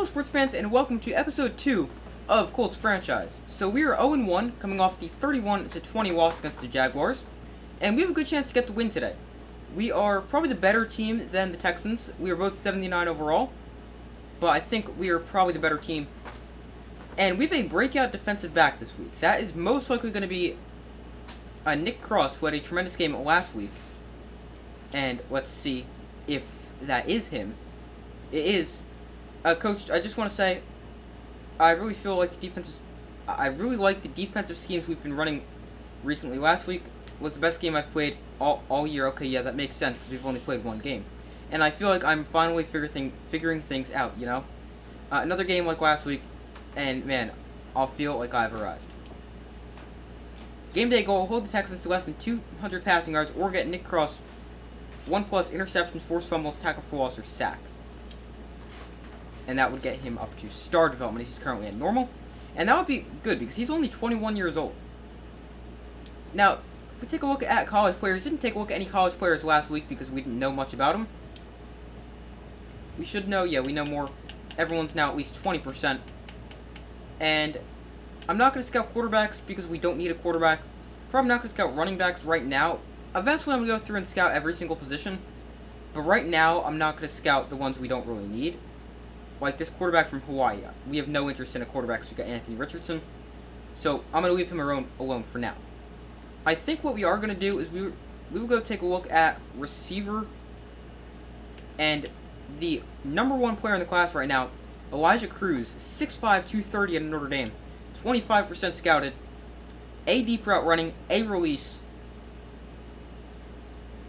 Hello, sports fans, and welcome to episode 2 of Colts franchise. So we are 0-1, coming off the 31-20 loss against the Jaguars, and we have a good chance to get the win today. We are probably the better team than the Texans. We are both 79 overall, but I think we are probably the better team. And we have a breakout defensive back this week. That is most likely going to be Nick Cross, who had a tremendous game last week. And let's see if that is him. It is. Coach, I just want to say, I really feel like I really like the defensive schemes we've been running recently. Last week was the best game I've played all year. Okay, yeah, that makes sense because we've only played one game. And I feel like I'm finally figuring things out, you know? Another game like last week, and man, I'll feel like I've arrived. Game day goal, hold the Texans to less than 200 passing yards or get Nick Cross 1+ interceptions, forced fumbles, tackle for loss, or sacks. And that would get him up to star development. He's currently at normal. And that would be good because he's only 21 years old. Now, if we take a look at college players, didn't take a look at any college players last week because we didn't know much about them. We should know, yeah, we know more. Everyone's now at least 20%. And I'm not going to scout quarterbacks because we don't need a quarterback. Probably not going to scout running backs right now. Eventually, I'm going to go through and scout every single position. But right now, I'm not going to scout the ones we don't really need. Like this quarterback from Hawaii. We have no interest in a quarterback, so we got Anthony Richardson. So I'm going to leave him alone for now. I think what we are going to do is we will go take a look at receiver. And the number one player in the class right now, Elijah Cruz, 6'5", 230 at Notre Dame. 25% scouted. A deep route running, a release.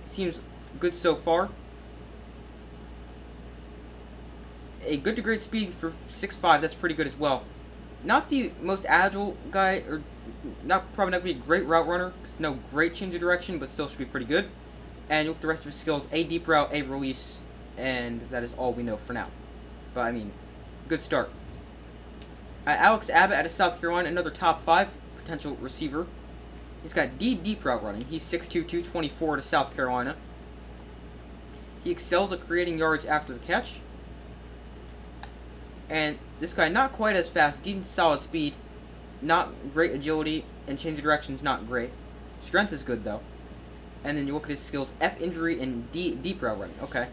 Seems good so far. A good to great speed for 6'5", that's pretty good as well. Not the most agile guy, or probably not going to be a great route runner, because no great change of direction, but still should be pretty good. And you look at the rest of his skills, a deep route, a release, and that is all we know for now. But, I mean, good start. Alex Abbott out of South Carolina, another top 5 potential receiver. He's got deep route running. He's 6'2", 224 to South Carolina. He excels at creating yards after the catch. And this guy, not quite as fast, decent solid speed, not great agility, and change of direction's not great. Strength is good, though. And then you look at his skills, F injury and deep route running. Okay.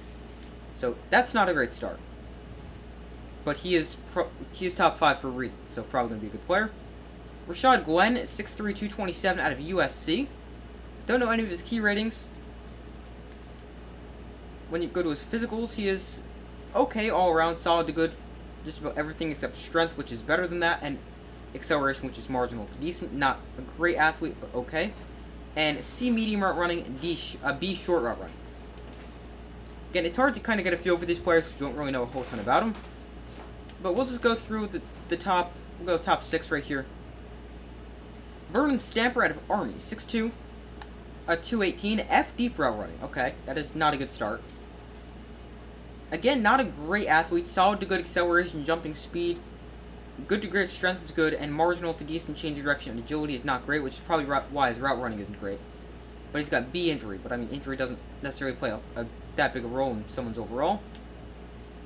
So that's not a great start. But he is top 5 for a reason, so probably going to be a good player. Rashad Glenn, 6'3", 227 out of USC. Don't know any of his key ratings. When you go to his physicals, he is okay all around, solid to good. Just about everything except strength, which is better than that, and acceleration, which is marginal to decent. Not a great athlete, but okay. And C medium route running, B short route running. Again, it's hard to kind of get a feel for these players because you don't really know a whole ton about them. But we'll just go through the top. We'll go top 6 right here. Vernon Stamper out of Army, 6'2", 218, F deep route running. Okay, that is not a good start. Again, not a great athlete. Solid to good acceleration, jumping speed. Good to great strength is good, and marginal to decent change of direction and agility is not great, which is probably why his route running isn't great. But he's got B injury, but I mean, injury doesn't necessarily play that big a role in someone's overall.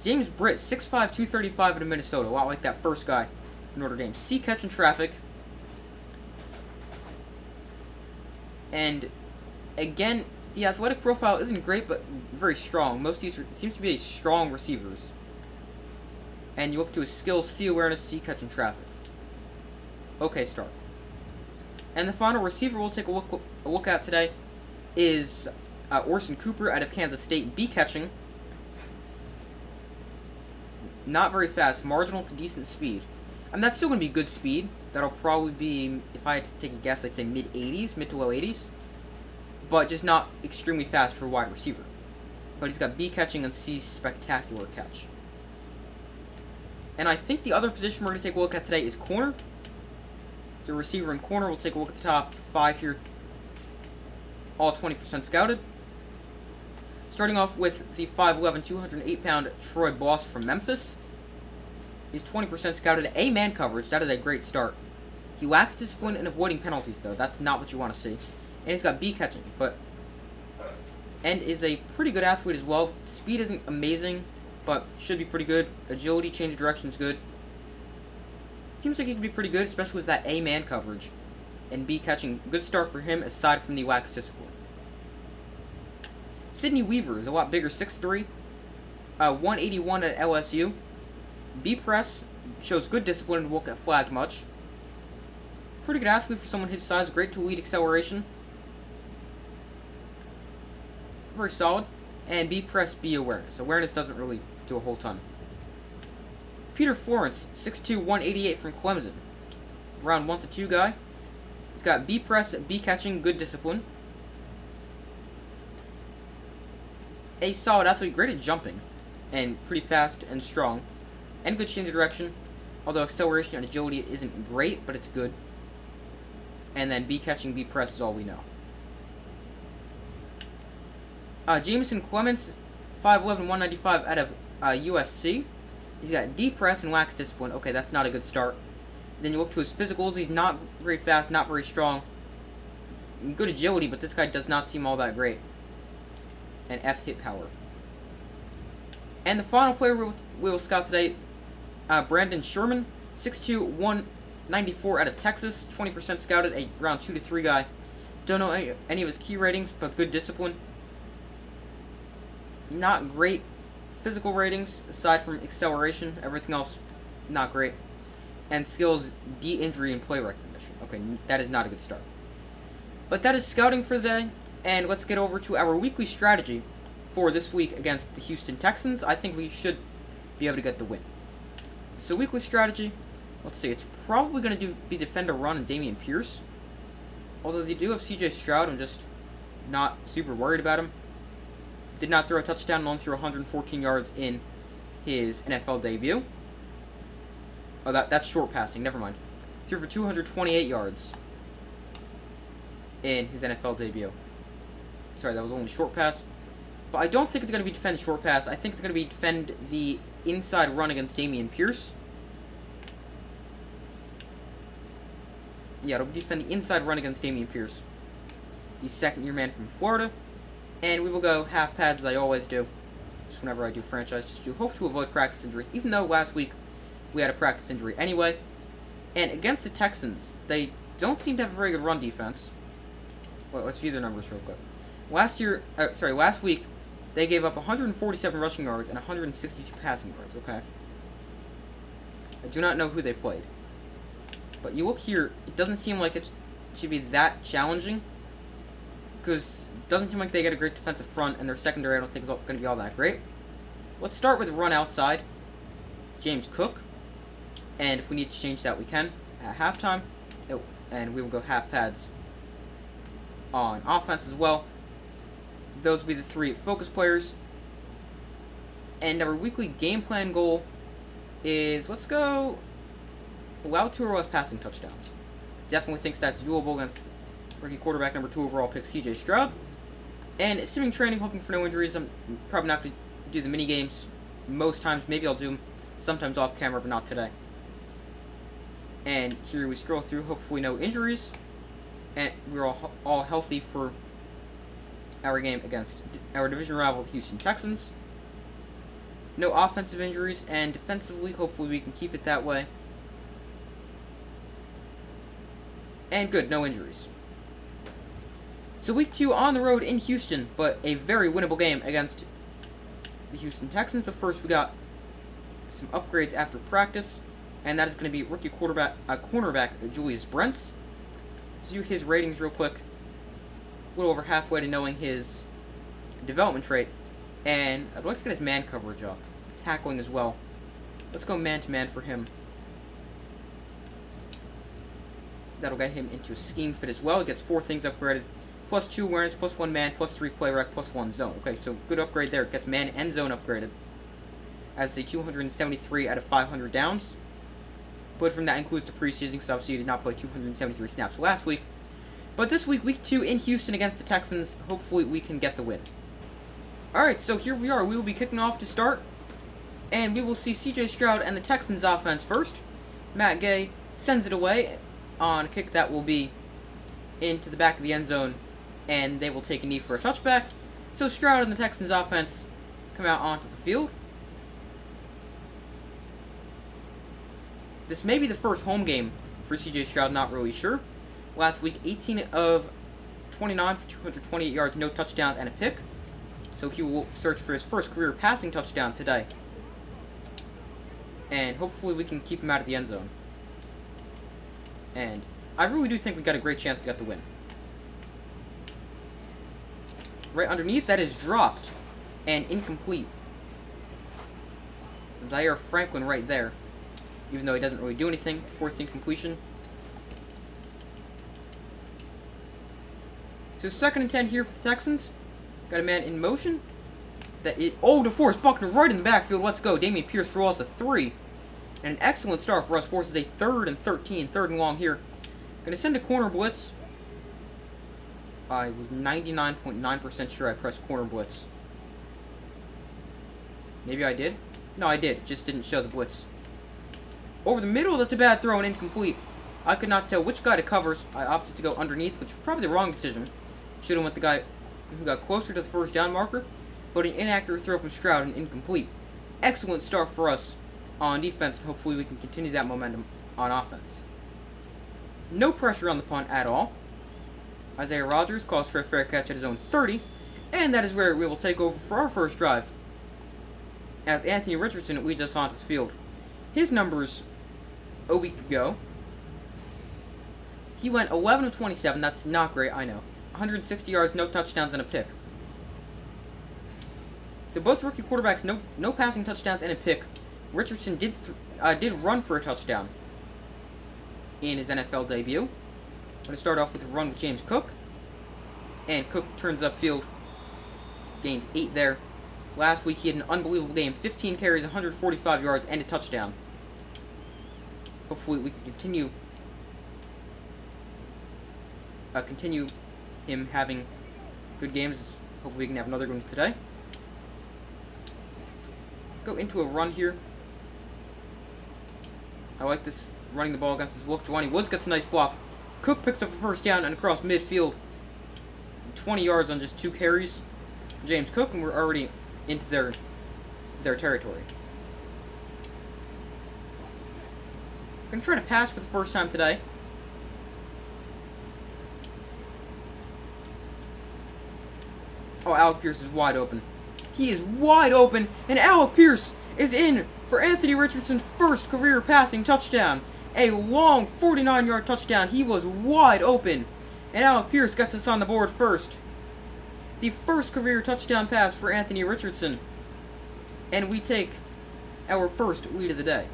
James Britt, 6'5", 235 out of Minnesota. A lot like that first guy from Notre Dame. C catching traffic. And again, the athletic profile isn't great, but very strong. Most of these seems to be strong receivers. And you look to his skills, C awareness, C catching traffic. Okay, start. And the final receiver we'll take a look at today is Orson Cooper out of Kansas State, B catching. Not very fast, marginal to decent speed. And that's still going to be good speed. That'll probably be, if I had to take a guess, I'd say mid-80s, mid to low 80s. But just not extremely fast for a wide receiver. But he's got B catching and C spectacular catch. And I think the other position we're going to take a look at today is corner. So receiver and corner, we'll take a look at the top 5 here. All 20% scouted. Starting off with the 5'11", 208-pound Troy Boss from Memphis. He's 20% scouted. A man coverage, that is a great start. He lacks discipline and avoiding penalties, though. That's not what you want to see. And he's got B catching, and is a pretty good athlete as well. Speed isn't amazing, but should be pretty good. Agility, change of direction is good. Seems like he could be pretty good, especially with that A man coverage. And B catching. Good start for him, aside from the wax discipline. Sidney Weaver is a lot bigger, 6'3", 181 at LSU. B press shows good discipline and won't get flagged much. Pretty good athlete for someone his size. Great to lead acceleration. Very solid. And B press, B awareness. Awareness doesn't really do a whole ton. Peter Florence, 6'2", 188 from Clemson. Round 1 to 2 guy. He's got B press, B catching, good discipline. A solid athlete, great at jumping. And pretty fast and strong. And good change of direction. Although acceleration and agility isn't great, but it's good. And then B catching, B press is all we know. Jameson Clements, 5'11", 195 out of USC. He's got D press and wax discipline. Okay, that's not a good start. Then you look to his physicals. He's not very fast, not very strong. Good agility, but this guy does not seem all that great. And F hit power. And the final player we will scout today, Brandon Sherman, 6'2", 194 out of Texas. 20% scouted, a round 2 to 3 guy. Don't know any of his key ratings, but good discipline. Not great physical ratings, aside from acceleration. Everything else, not great. And skills, D, injury, and play recognition. Okay, that is not a good start. But that is scouting for the day. And let's get over to our weekly strategy for this week against the Houston Texans. I think we should be able to get the win. So weekly strategy, let's see. It's probably going to be defend a run and Dameon Pierce. Although they do have C.J. Stroud, I'm just not super worried about him. Did not throw a touchdown, only threw 114 yards in his NFL debut. Oh, that's short passing, never mind. Threw for 228 yards in his NFL debut. Sorry, that was only short pass. But I don't think it's going to be defend short pass. I think it's going to be defend the inside run against Dameon Pierce. Yeah, it'll be defend the inside run against Dameon Pierce. The second-year man from Florida. And we will go half pads as I always do. Just whenever I do franchise, just to hope to avoid practice injuries. Even though last week we had a practice injury anyway. And against the Texans, they don't seem to have a very good run defense. Well, let's view their numbers real quick. Last week, they gave up 147 rushing yards and 162 passing yards, okay? I do not know who they played. But you look here, it doesn't seem like it should be that challenging. Because it doesn't seem like they get a great defensive front, and their secondary I don't think is going to be all that great. Let's start with run outside. James Cook. And if we need to change that, we can at halftime. And we will go half pads on offense as well. Those will be the 3 focus players. And our weekly game plan goal is, let's go, allow 2 or less passing touchdowns. Definitely thinks that's doable against rookie quarterback number 2 overall pick C.J. Stroud. And spring training, hoping for no injuries. I'm probably not going to do the mini games most times. Maybe I'll do them sometimes off camera, but not today. And here we scroll through, hopefully no injuries. And we're all healthy for our game against our division rival, the Houston Texans. No offensive injuries, and defensively, hopefully we can keep it that way. And good, no injuries. So week 2 on the road in Houston, but a very winnable game against the Houston Texans. But first we got some upgrades after practice, and that is going to be rookie cornerback Julius Brents. Let's view his ratings real quick. A little over halfway to knowing his development trait. And I'd like to get his man coverage up. Tackling as well. Let's go man-to-man for him. That'll get him into a scheme fit as well. He gets 4 things upgraded. Plus 2 awareness, plus 1 man, plus 3 play rec, plus 1 zone. Okay, so good upgrade there. It gets man and zone upgraded. As a 273 out of 500 downs. But from that includes the preseason, because obviously you did not play 273 snaps last week. But this week, week 2 in Houston against the Texans, hopefully we can get the win. Alright, so here we are. We will be kicking off to start. And we will see C.J. Stroud and the Texans offense first. Matt Gay sends it away on a kick that will be into the back of the end zone. And they will take a knee for a touchback. So Stroud and the Texans offense come out onto the field. This may be the first home game for C.J. Stroud, not really sure. Last week, 18 of 29 for 228 yards, no touchdowns, and a pick. So he will search for his first career passing touchdown today. And hopefully we can keep him out of the end zone. And I really do think we got a great chance to get the win. Right underneath, that is dropped and incomplete. Zaire Franklin right there. Even though he doesn't really do anything, forced incompletion. So 2nd and 10 here for the Texans. Got a man in motion. DeForest Buckner right in the backfield. Let's go. Dameon Pierce for us a 3. And an excellent start for us. Forces a 3rd and 13. 3rd and long here. Gonna send a corner blitz. I was 99.9% sure I pressed corner blitz. Maybe I did? No, I did. It just didn't show the blitz. Over the middle, that's a bad throw and incomplete. I could not tell which guy to cover. So I opted to go underneath, which was probably the wrong decision. Should have went the guy who got closer to the first down marker. But an inaccurate throw from Stroud and incomplete. Excellent start for us on defense, and hopefully we can continue that momentum on offense. No pressure on the punt at all. Isaiah Rodgers calls for a fair catch at his own 30, and that is where we will take over for our first drive, as Anthony Richardson leads us onto the field. His numbers a week ago, he went 11 of 27. That's not great, I know. 160 yards, no touchdowns, and a pick. So both rookie quarterbacks, no passing touchdowns and a pick. Richardson did run for a touchdown in his NFL debut. I'm going to start off with a run with James Cook. And Cook turns upfield, gains 8 there. Last week he had an unbelievable game. 15 carries, 145 yards, and a touchdown. Hopefully we can continue him having good games. Hopefully we can have another one today. Go into a run here. I like this running the ball against his look. Jelani Woods gets a nice block. Cook picks up a first down and across midfield. 20 yards on just 2 carries for James Cook, and we're already into their territory. I'm going to try to pass for the first time today. Oh, Alec Pierce is wide open. He is wide open, and Alec Pierce is in for Anthony Richardson's first career passing touchdown. A long 49-yard touchdown. He was wide open, and Alec Pierce gets us on the board first. The first career touchdown pass for Anthony Richardson, and we take our first lead of the day.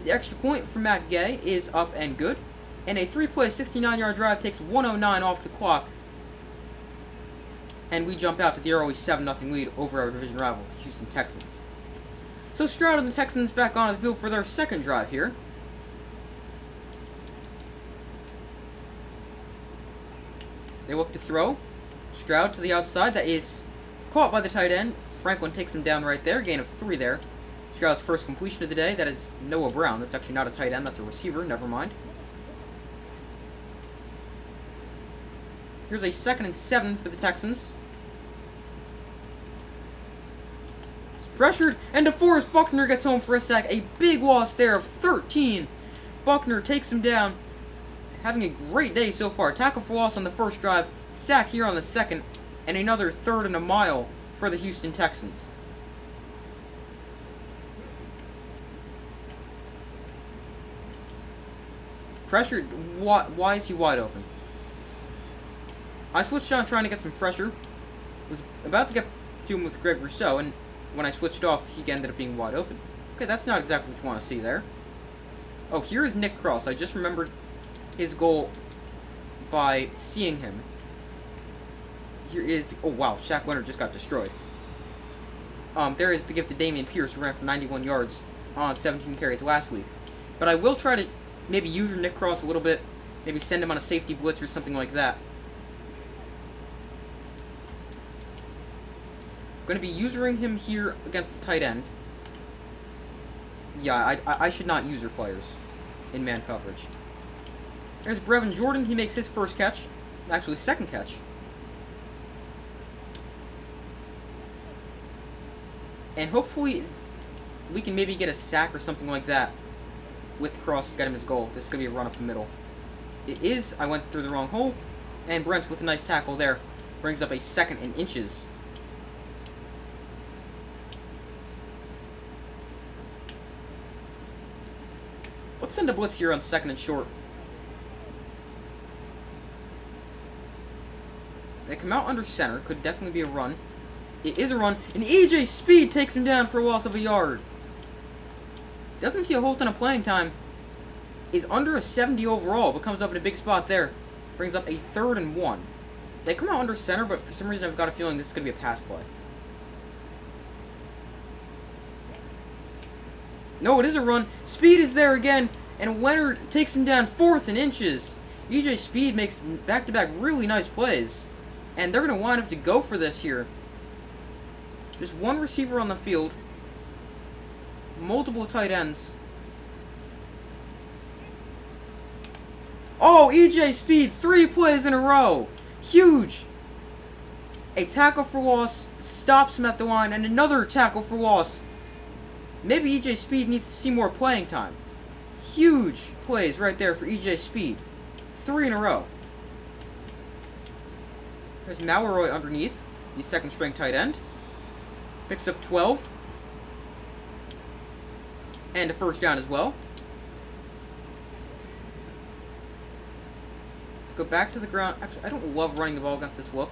The extra point for Matt Gay is up and good, and a 3-play 69-yard drive takes 1:09 off the clock, and we jump out to the early 7-0 lead over our division rival, the Houston Texans. So Stroud and the Texans back onto the field for their second drive here. They look to throw. Stroud to the outside. That is caught by the tight end. Franklin takes him down right there. Gain of 3 there. Stroud's first completion of the day. That is Noah Brown. That's actually not a tight end. That's a receiver. Never mind. Here's a 2nd and 7 for the Texans. Pressured, and DeForest Buckner gets home for a sack. A big loss there of 13. Buckner takes him down. Having a great day so far. Tackle for loss on the first drive. Sack here on the second. And another 3rd and a mile for the Houston Texans. Pressured. Why is he wide open? I switched on trying to get some pressure. Was about to get to him with Greg Rousseau, and when I switched off, he ended up being wide open. Okay, that's not exactly what you want to see there. Oh, here is Nick Cross. I just remembered his goal by seeing him. Here is oh wow, Shaq Leonard just got destroyed. There is the gift to Dameon Pierce, who ran for 91 yards on 17 carries last week. But I will try to maybe use Nick Cross a little bit. Maybe send him on a safety blitz or something like that. Going to be using him here against the tight end. Yeah, I should not use your players in man coverage. There's Brevin Jordan. He makes his first catch. Actually, second catch. And hopefully we can maybe get a sack or something like that with Cross to get him his goal. This is going to be a run up the middle. It is. I went through the wrong hole. And Brents with a nice tackle there brings up a 2nd and inches. Let's send a blitz here on 2nd and short. They come out under center. Could definitely be a run. It is a run. And EJ Speed takes him down for a loss of a yard. Doesn't see a whole ton of playing time. Is under a 70 overall, but comes up in a big spot there. Brings up a 3rd and 1. They come out under center, but for some reason I've got a feeling this is going to be a pass play. No, it is a run. Speed is there again, and Leonard takes him down 4th and inches. EJ Speed makes back-to-back really nice plays. And they're going to wind up to go for this here. Just one receiver on the field. Multiple tight ends. Oh, EJ Speed, 3 plays in a row. Huge. A tackle for loss, stops him at the line, and another tackle for loss. Maybe EJ Speed needs to see more playing time. Huge plays right there for EJ Speed. 3 in a row. There's Malroy underneath, the 2nd string tight end. Picks up 12. And a 1st down as well. Let's go back to the ground. Actually, I don't love running the ball against this look.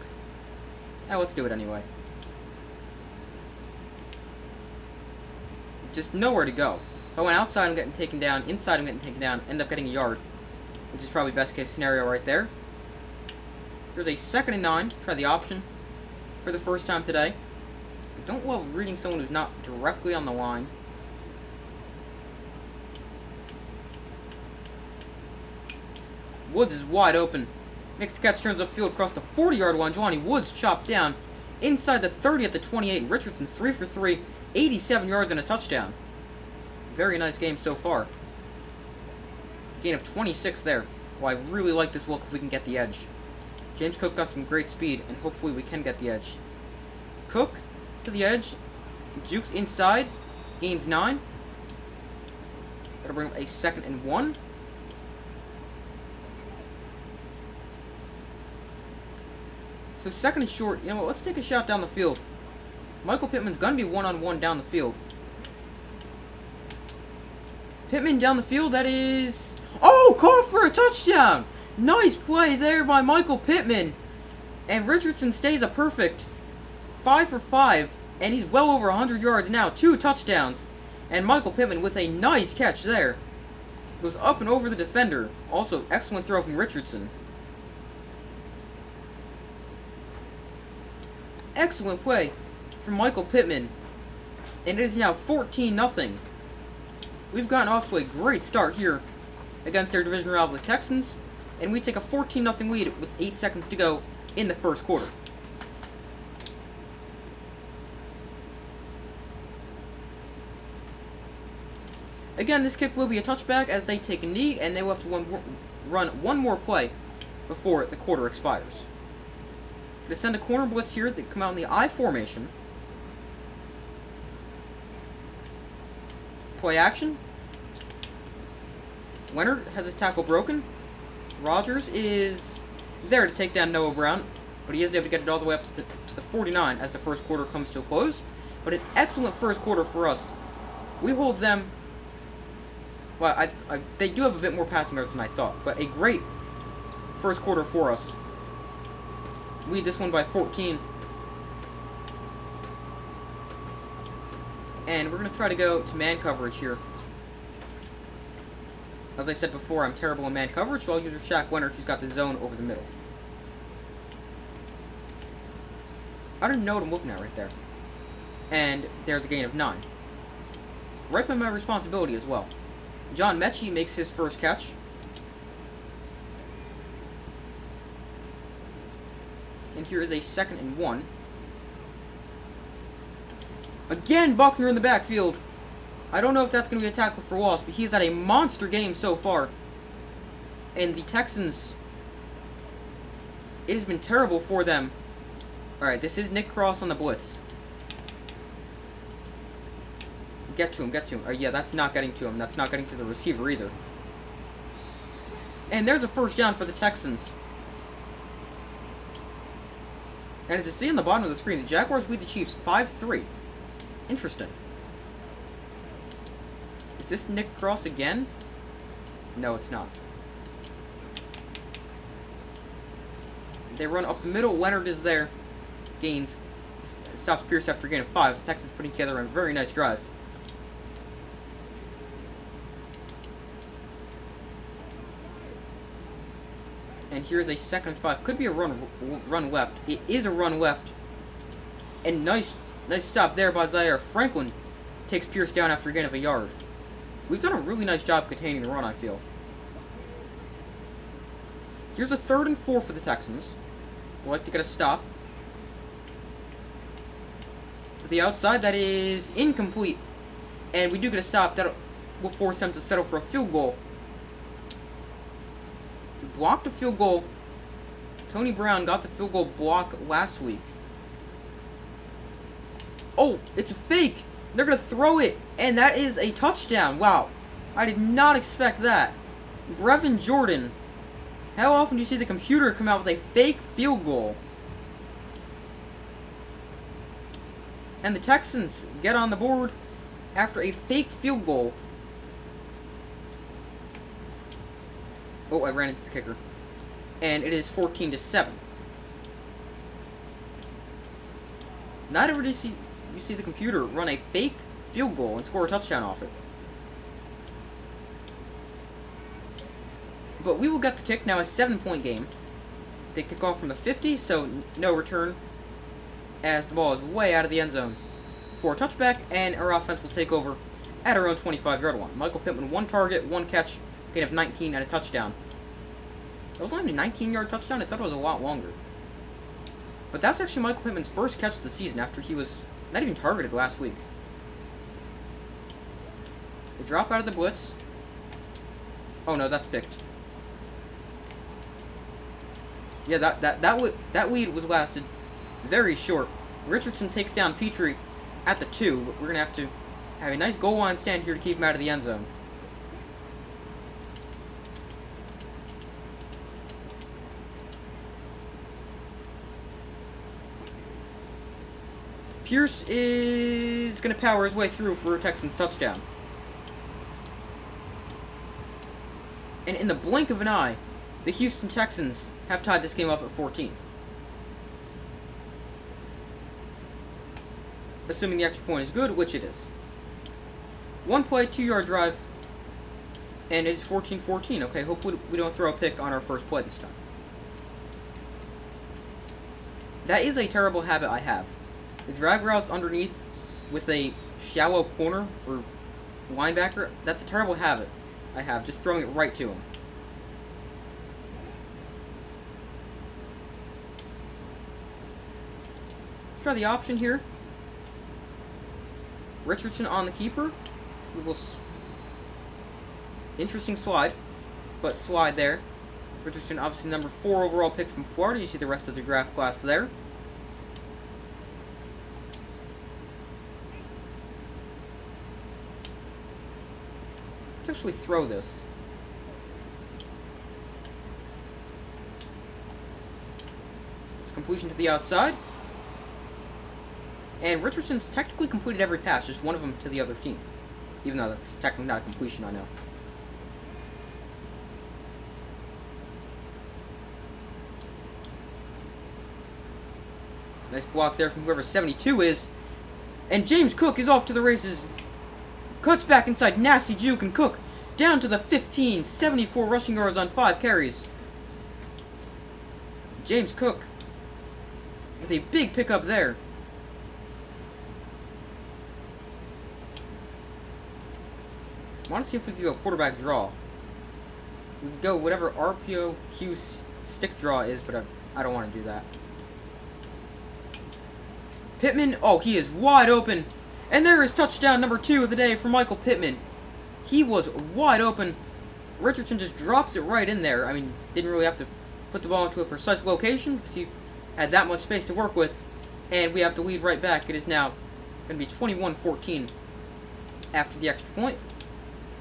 Now let's do it anyway. Just nowhere to go. If I went outside, I'm getting taken down. Inside, I'm getting taken down. End up getting a yard. Which is probably best case scenario right there. Here's a 2nd and 9. Try the option for the first time today. I don't love reading someone who's not directly on the line. Woods is wide open. Makes the catch, turns upfield across the 40-yard line. Jelani Woods chopped down inside the 30 at the 28. Richardson 3 for 3, 87 yards and a touchdown. Very nice game so far. Gain of 26 there. Well, I really like this look if we can get the edge. James Cook got some great speed, and hopefully we can get the edge. Cook to the edge. Jukes inside. Gains 9. That'll bring up a 2nd and 1. So 2nd and short. You know what? Let's take a shot down the field. Michael Pittman's going to be one-on-one down the field. Pittman down the field. That is... Oh! Caught for a touchdown! Nice play there by Michael Pittman. And Richardson stays a perfect 5 for 5. And he's well over 100 yards now. 2 touchdowns. And Michael Pittman with a nice catch there. Goes up and over the defender. Also, excellent throw from Richardson. Excellent play from Michael Pittman. And it is now 14-0. We've gotten off to a great start here against their division rival, the Texans. And we take a 14-0 lead with 8 seconds to go in the first quarter. Again, this kick will be a touchback as they take a knee, and they will have to run one more play before the quarter expires. Going to send a corner blitz here to come out in the I formation. Play action. Leonard has his tackle broken. Rogers is there to take down Noah Brown, but he is able to get it all the way up to the 49 as the first quarter comes to a close. But an excellent first quarter for us. We hold them... Well, they do have a bit more passing yards than I thought, but a great first quarter for us. Lead this one by 14. And we're going to try to go to man coverage here. As I said before, I'm terrible in man coverage, so I'll use Shaq Leonard, who's got the zone over the middle. I don't know what I'm looking at right there. And there's a gain of 9. Right by my responsibility as well. John Mechie makes his first catch. And here is a 2nd and 1. Again, Buckner in the backfield. I don't know if that's going to be a tackle for loss, but he's had a monster game so far. And the Texans, it has been terrible for them. Alright, this is Nick Cross on the blitz. Get to him, get to him. Yeah, that's not getting to him. That's not getting to the receiver either. And there's a first down for the Texans. And as you see on the bottom of the screen, the Jaguars lead the Chiefs 5-3. Interesting. Is this Nick Cross again? No, it's not. They run up the middle. Leonard is there. Gains. Stops Pierce after a gain of 5. The Texans putting together a very nice drive. And here's a 2nd and 5. Could be a run left. It is a run left. And nice stop there by Zaire Franklin. Takes Pierce down after a gain of a yard. We've done a really nice job containing the run, I feel. Here's a 3rd and 4 for the Texans. We'll like to get a stop. To the outside, that is incomplete. And we do get a stop. That will force them to settle for a field goal. We blocked a field goal. Tony Brown got the field goal block last week. Oh, it's a fake. They're going to throw it. And that is a touchdown. Wow. I did not expect that. Brevin Jordan. How often do you see the computer come out with a fake field goal? And the Texans get on the board after a fake field goal. Oh, I ran into the kicker. And it is 14-7. Not ever do you see the computer run a fake field goal and score a touchdown off it. But we will get the kick. Now a 7-point game. They kick off from the 50, so no return, as the ball is way out of the end zone for a touchback, and our offense will take over at our own 25-yard line. Michael Pittman, 1 target, 1 catch, gain of 19 and a touchdown. It was only a 19-yard touchdown. I thought it was a lot longer. But that's actually Michael Pittman's first catch of the season after he was not even targeted last week. They drop out of the blitz. Oh no, that's picked. Yeah, that lead was lasted very short. Richardson takes down Petrie at the 2, but we're going to have a nice goal line stand here to keep him out of the end zone. Pierce is going to power his way through for a Texans touchdown. And in the blink of an eye, the Houston Texans have tied this game up at 14. Assuming the extra point is good, which it is. 1 play, 2-yard drive, and it is 14-14. Okay, hopefully we don't throw a pick on our first play this time. That is a terrible habit I have. The drag routes underneath with a shallow corner or linebacker, that's a terrible habit I have, just throwing it right to him. Let's try the option here. Richardson on the keeper. We will interesting slide, but slide there. Richardson, obviously number 4 overall pick from Florida. You see the rest of the draft class there. Let's actually throw this. It's completion to the outside. And Richardson's technically completed every pass, just one of them to the other team. Even though that's technically not a completion, I know. Nice block there from whoever 72 is. And James Cook is off to the races. Cuts back inside, nasty juke, and Cook down to the 15, 74 rushing yards on 5 carries. James Cook with a big pickup there. I want to see if we can go quarterback draw. We can go whatever RPOQ stick draw is, but I don't want to do that. Pittman, oh, he is wide open. And there is touchdown number 2 of the day for Michael Pittman. He was wide open. Richardson just drops it right in there. I mean, didn't really have to put the ball into a precise location because he had that much space to work with. And we have the lead right back. It is now going to be 21-14. after the extra point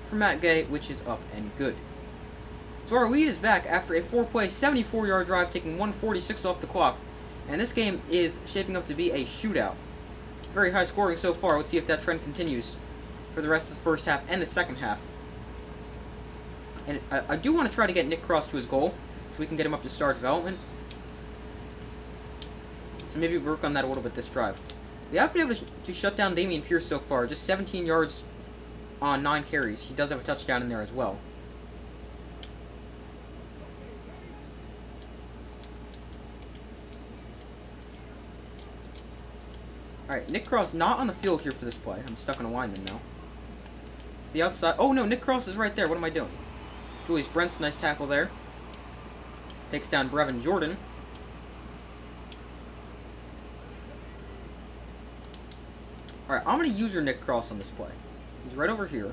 for Matt Gay, which is up and good. So our lead is back after a 4-play, 74-yard drive, taking 1:46 off the clock. And this game is shaping up to be a shootout. Very high scoring so far. Let's see if that trend continues for the rest of the first half and the second half. And I do want to try to get Nick Cross to his goal, so we can get him up to star development. So maybe work on that a little bit this drive. We have been able to shut down Dameon Pierce so far. Just 17 yards on 9 carries. He does have a touchdown in there as well. Alright, Nick Cross not on the field here for this play. I'm stuck on a lineman now. The outside. Oh no, Nick Cross is right there. What am I doing? Julius Brent's nice tackle there. Takes down Brevin Jordan. Alright, I'm going to use your Nick Cross on this play. He's right over here.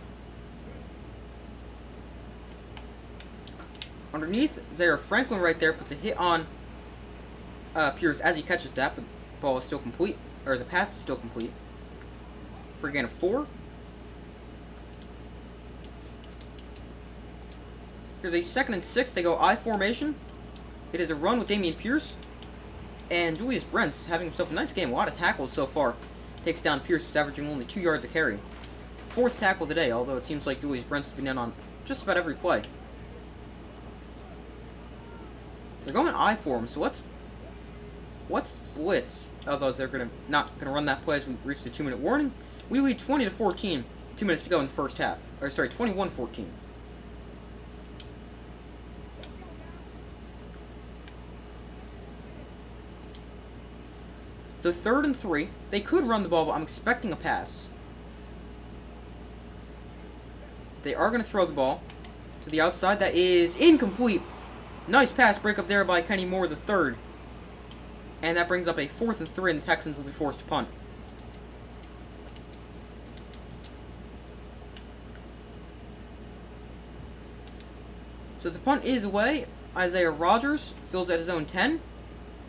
Underneath, Zaire Franklin right there puts a hit on Pierce as he catches that, but the ball is still complete. Or the pass is still complete. For a gain of 4. Here's a 2nd and 6. They go I formation. It is a run with Dameon Pierce. And Julius Brent's having himself a nice game. A lot of tackles so far. Takes down Pierce, who's averaging only 2 yards a carry. 4th tackle of the day, although it seems like Julius Brent's been in on just about every play. They're going I form, so let's blitz. Although they're not gonna run that play as we reach the 2-minute warning. We lead 20-14. 2 minutes to go in the first half. Or sorry, 21-14. So 3rd and 3. They could run the ball, but I'm expecting a pass. They are going to throw the ball to the outside. That is incomplete. Nice pass breakup there by Kenny Moore III. And that brings up a 4th and 3, and the Texans will be forced to punt. So the punt is away. Isaiah Rodgers fields at his own 10.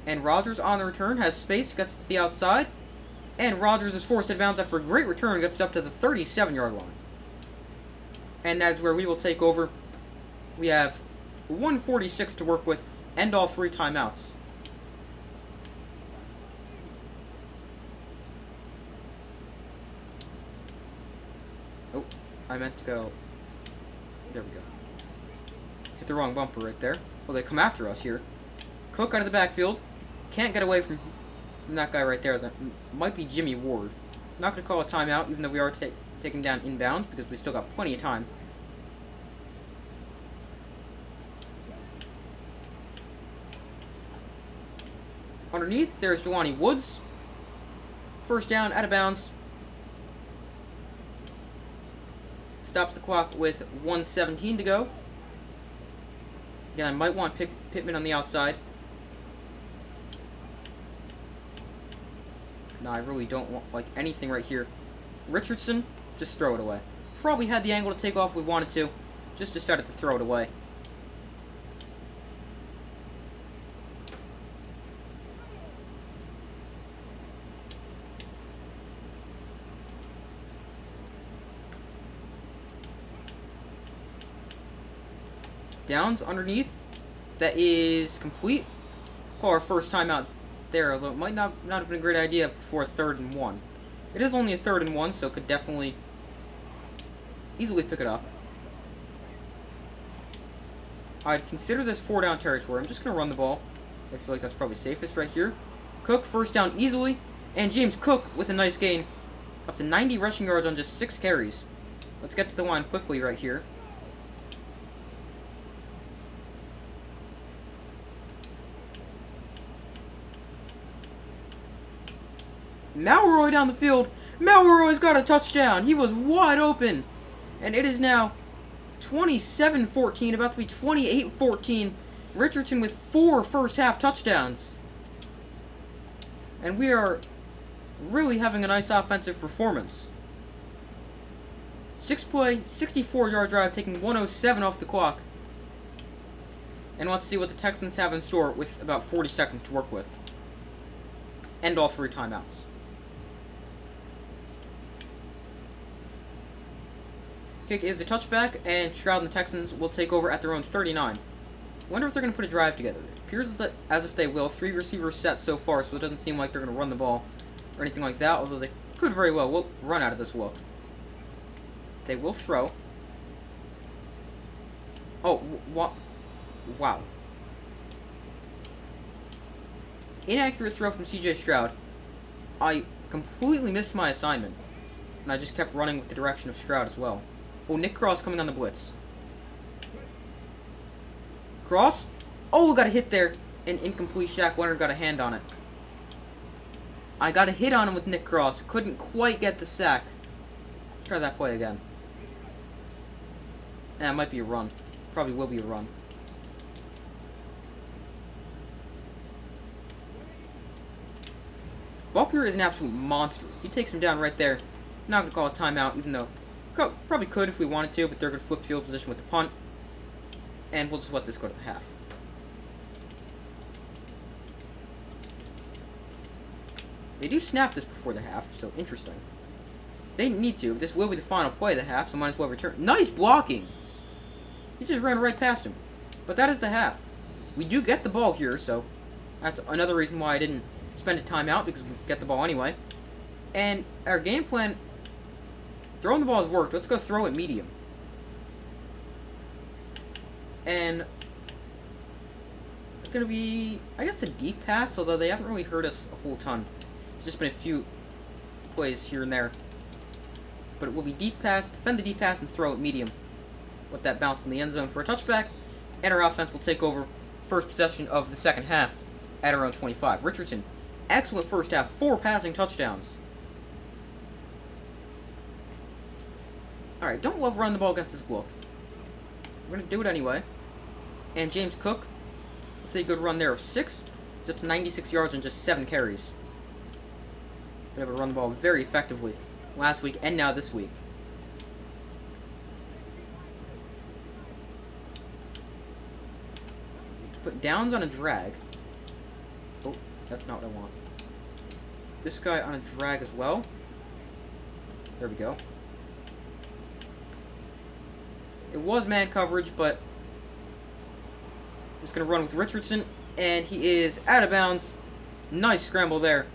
And Rodgers on the return has space, gets to the outside. And Rodgers is forced out of bounds after a great return, gets it up to the 37-yard line. And that is where we will take over. We have 1:46 to work with, and all 3 timeouts. Oh, I meant to go. There we go. Hit the wrong bumper right there. Well, they come after us here. Cook out of the backfield. Can't get away from that guy right there. That might be Jimmy Ward. Not going to call a timeout, even though we are taking down inbounds, because we still got plenty of time. Underneath, there's Jelani Woods. First down, out of bounds. Stops the clock with 1:17 to go. Again, I might want Pittman on the outside. No, I really don't want anything right here. Richardson, just throw it away. Probably had the angle to take off if we wanted to. Just decided to throw it away. Downs underneath. That is complete. Call our first timeout there, although it might not have been a great idea for a 3rd and 1. It is only a 3rd and 1, so it could definitely easily pick it up. I'd consider this 4-down territory. I'm just going to run the ball. I feel like that's probably safest right here. Cook, first down easily. And James Cook with a nice gain. Up to 90 rushing yards on just 6 carries. Let's get to the line quickly right here. Malroy down the field. Malroy's got a touchdown. He was wide open. And it is now 27-14, about to be 28-14. Richardson with 4 first-half touchdowns. And we are really having a nice offensive performance. 6-play, 64-yard drive, taking 1:07 off the clock. And let's see what the Texans have in store with about 40 seconds to work with. And all 3 timeouts. Kick is the touchback, and Stroud and the Texans will take over at their own 39. Wonder if they're going to put a drive together. It appears that as if they will. 3 receivers set so far, so it doesn't seem like they're going to run the ball or anything like that, although they could very well run out of this look. They will throw. Oh, what? Wow. Inaccurate throw from CJ Stroud. I completely missed my assignment, and I just kept running with the direction of Stroud as well. Oh, Nick Cross coming on the blitz. Cross? Oh, got a hit there. An incomplete. Shaq Leonard got a hand on it. I got a hit on him with Nick Cross. Couldn't quite get the sack. Try that play again. It might be a run. Probably will be a run. Buckner is an absolute monster. He takes him down right there. Not going to call a timeout, even though probably could if we wanted to, but they're going to flip field position with the punt. And we'll just let this go to the half. They do snap this before the half, so interesting. They didn't need to, but this will be the final play of the half, so might as well return. Nice blocking! He just ran right past him. But that is the half. We do get the ball here, so that's another reason why I didn't spend a timeout, because we get the ball anyway. And our game plan, throwing the ball has worked. Let's go throw it medium. And it's going to be, I guess, a deep pass, although they haven't really hurt us a whole ton. It's just been a few plays here and there. But it will be deep pass, defend the deep pass, and throw it medium. Let that bounce in the end zone for a touchback. And our offense will take over first possession of the second half at around 25. Richardson, excellent first half, 4 passing touchdowns. Alright, don't love running the ball against this look. We're going to do it anyway. And James Cook, with a good run there of 6, is up to 96 yards on just 7 carries. Been able to run the ball very effectively last week and now this week. To put downs on a drag. Oh, that's not what I want. This guy on a drag as well. There we go. It was man coverage, but just going to run with Richardson, and he is out of bounds. Nice scramble there.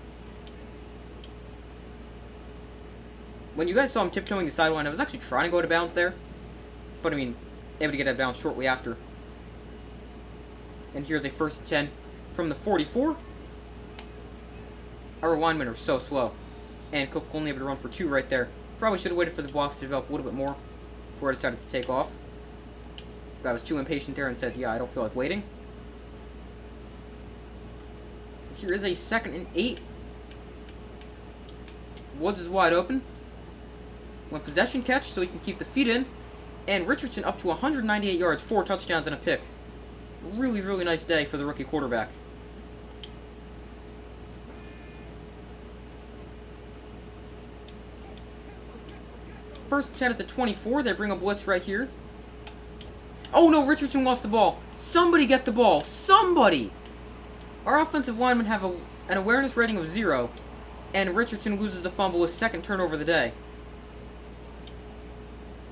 When you guys saw him tiptoeing the sideline, I was actually trying to go to bounds there, but I mean, able to get out of bounds shortly after. And here's a 1st and 10 from the 44. Our linemen are so slow, and Cook only able to run for 2 right there. Probably should have waited for the blocks to develop a little bit more before I decided to take off. But I was too impatient there and said, yeah, I don't feel like waiting. Here is a 2nd and 8. Woods is wide open. One possession catch so he can keep the feet in. And Richardson up to 198 yards, 4 touchdowns and a pick. Really, really nice day for the rookie quarterback. First 10 at the 24. They bring a blitz right here. Oh no, Richardson lost the ball. Somebody get the ball. Somebody! Our offensive linemen have an awareness rating of 0. And Richardson loses a fumble, his 2nd turnover of the day.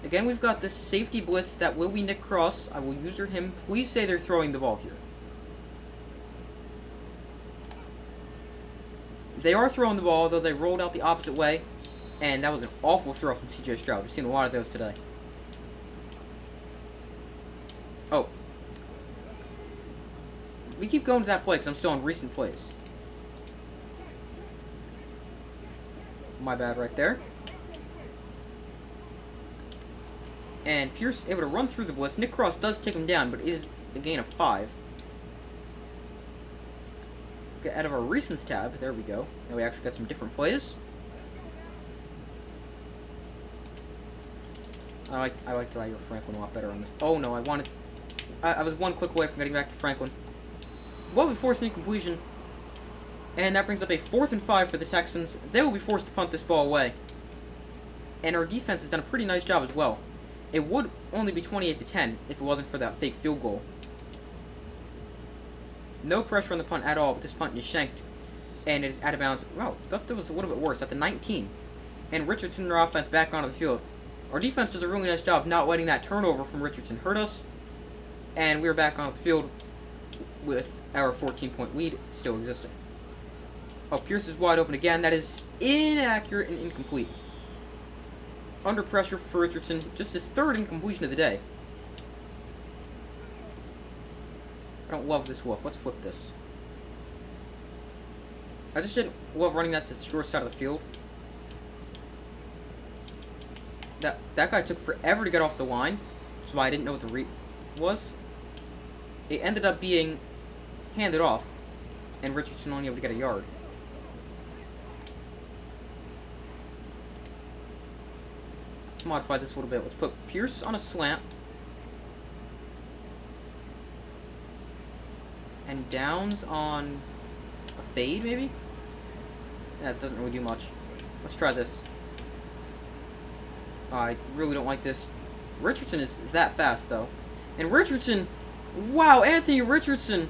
Again, we've got this safety blitz that will be Nick Cross. I will user him. Please say they're throwing the ball here. They are throwing the ball, though they rolled out the opposite way. And that was an awful throw from CJ Stroud. We've seen a lot of those today. Oh. We keep going to that play because I'm still on recent plays. My bad right there. And Pierce able to run through the blitz. Nick Cross does take him down, but it is a gain of 5. Get out of our recents tab. There we go. Now we actually got some different plays. I like Tyler Franklin a lot better on this. Oh no, I was one click away from getting back to Franklin. Well, we forced an incompletion. And that brings up a 4th and 5 for the Texans. They will be forced to punt this ball away. And our defense has done a pretty nice job as well. It would only be 28-10 if it wasn't for that fake field goal. No pressure on the punt at all, but this punt is shanked. And it is out of bounds. Wow, I thought that was a little bit worse at the 19. And Richardson and their offense back onto the field. Our defense does a really nice job not letting that turnover from Richardson hurt us. And we're back on the field with our 14-point lead still existing. Oh, Pierce is wide open again. That is inaccurate and incomplete. Under pressure for Richardson. Just his third incompletion of the day. I don't love this flip. Let's flip this. I just didn't love running that to the short side of the field. That guy took forever to get off the line, which is why I didn't know what the read was. It ended up being handed off, and Richardson only able to get a yard. Let's modify this a little bit. Let's put Pierce on a slant. And Downs on a fade, maybe? Yeah, it doesn't really do much. Let's try this. I really don't like this. Richardson is that fast, though. And Richardson, wow, Anthony Richardson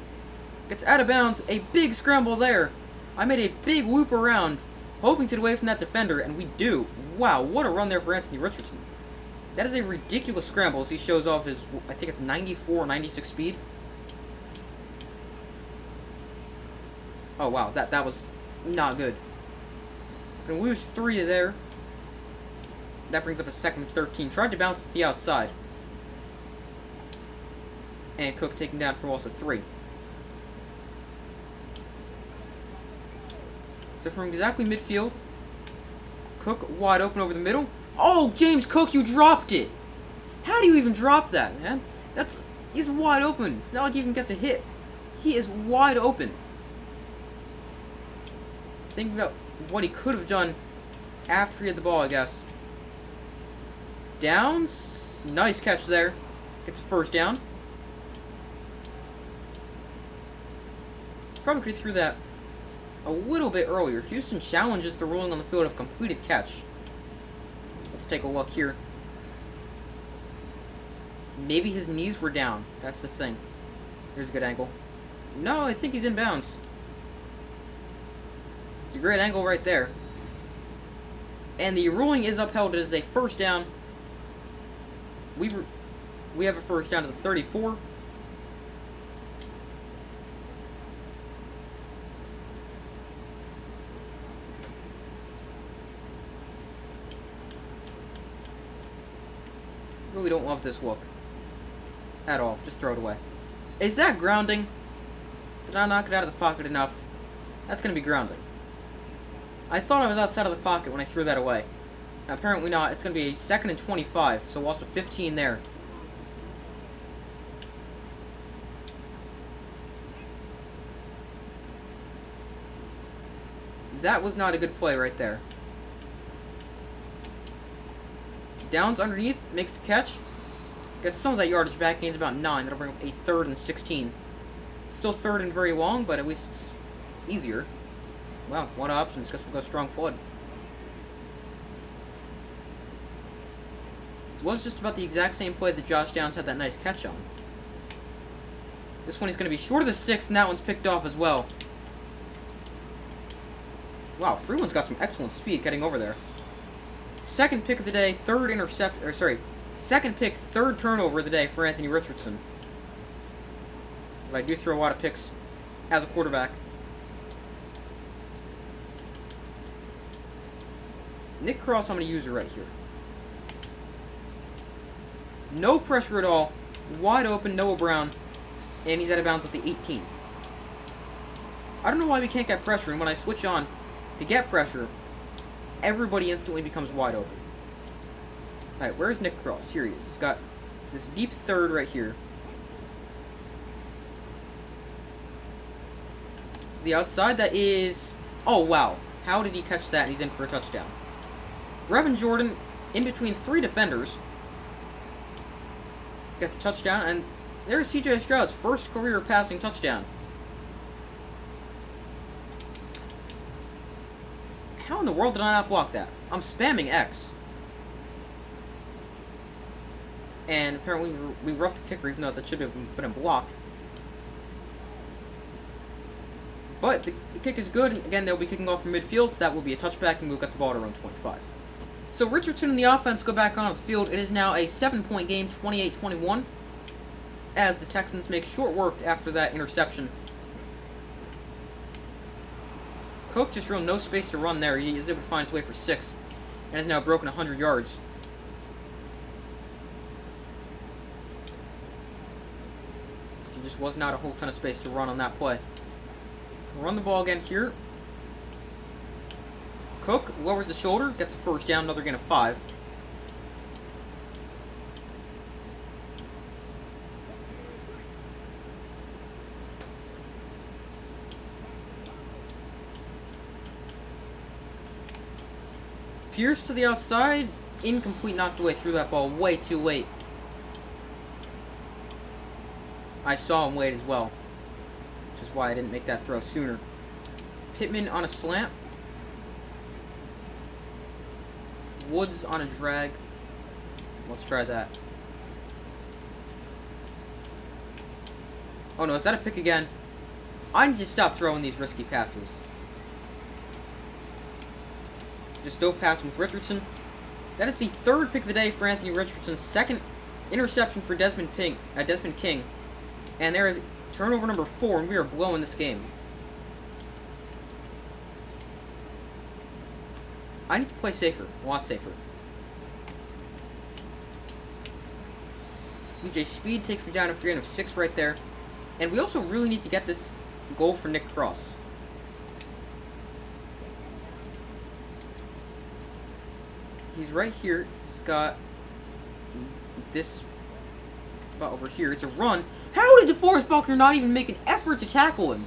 gets out of bounds. A big scramble there. I made a big loop around, hoping to get away from that defender, and we do. Wow, what a run there for Anthony Richardson. That is a ridiculous scramble as he shows off his, I think it's 94, 96 speed. Oh, wow, that was not good. Gonna lose 3 there. That brings up a second and 13. Tried to bounce to the outside. And Cook taken down for loss of 3. So from exactly midfield, Cook wide open over the middle. Oh, James Cook, you dropped it! How do you even drop that, man? He's wide open. It's not like he even gets a hit. He is wide open. Think about what he could have done after he had the ball, I guess. Downs. Nice catch there. Gets a first down. Probably could have threw that a little bit earlier. Houston challenges the ruling on the field of completed catch. Let's take a look here. Maybe his knees were down. That's the thing. Here's a good angle. No, I think he's in bounds. It's a great angle right there. And the ruling is upheld as a first down. We have a first down to the 34. Really don't love this look. At all. Just throw it away. Is that grounding? Did I knock it out of the pocket enough? That's going to be grounding. I thought I was outside of the pocket when I threw that away. Apparently not. It's going to be a 2nd and 25, so loss of 15 there. That was not a good play right there. Downs underneath, makes the catch. Gets some of that yardage back, gains about 9. That'll bring up a 3rd and 16. Still 3rd and very long, but at least it's easier. Well, what options? Guess we'll go strong flood. This was just about the exact same play that Josh Downs had that nice catch on. This one he's going to be short of the sticks, and that one's picked off as well. Wow, Freeland's got some excellent speed getting over there. Second pick of the day, second pick, 3rd turnover of the day for Anthony Richardson. But I do throw a lot of picks as a quarterback. Nick Cross, I'm going to use it right here. No pressure at all. Wide open, Noah Brown. And he's out of bounds at the 18. I don't know why we can't get pressure, and when I switch on to get pressure, everybody instantly becomes wide open. Alright, where's Nick Cross? Here he is. He's got this deep third right here. To the outside, that is... Oh, wow. How did he catch that? He's in for a touchdown. Brevin Jordan, in between 3 defenders, gets a touchdown, and there's C.J. Stroud's first career passing touchdown. How in the world did I not block that? I'm spamming X. And apparently we roughed the kicker, even though that should have been a block. But the kick is good, and again, they'll be kicking off from midfield, so that will be a touchback, and we'll get the ball at around 25. So Richardson and the offense go back on the field. It is now a 7-point game, 28-21, as the Texans make short work after that interception. Cook just real no space to run there. He is able to find his way for 6, and has now broken 100 yards. There just was not a whole ton of space to run on that play. Run the ball again here. Cook lowers the shoulder, gets a first down, another gain of 5. Pierce to the outside, incomplete, knocked away, threw that ball way too late. I saw him late as well, which is why I didn't make that throw sooner. Pittman on a slant. Woods on a drag. Let's try that. Oh no, is that a pick again? I need to stop throwing these risky passes. Just dove past him with Richardson. That is the 3rd pick of the day for Anthony Richardson's 2nd interception for Desmond King. And there is turnover number 4, and we are blowing this game. I need to play safer, a lot safer. EJ Speed takes me down a gain of 6 right there. And we also really need to get this goal for Nick Cross. He's right here. He's got this spot over here. It's a run. How did DeForest Buckner not even make an effort to tackle him?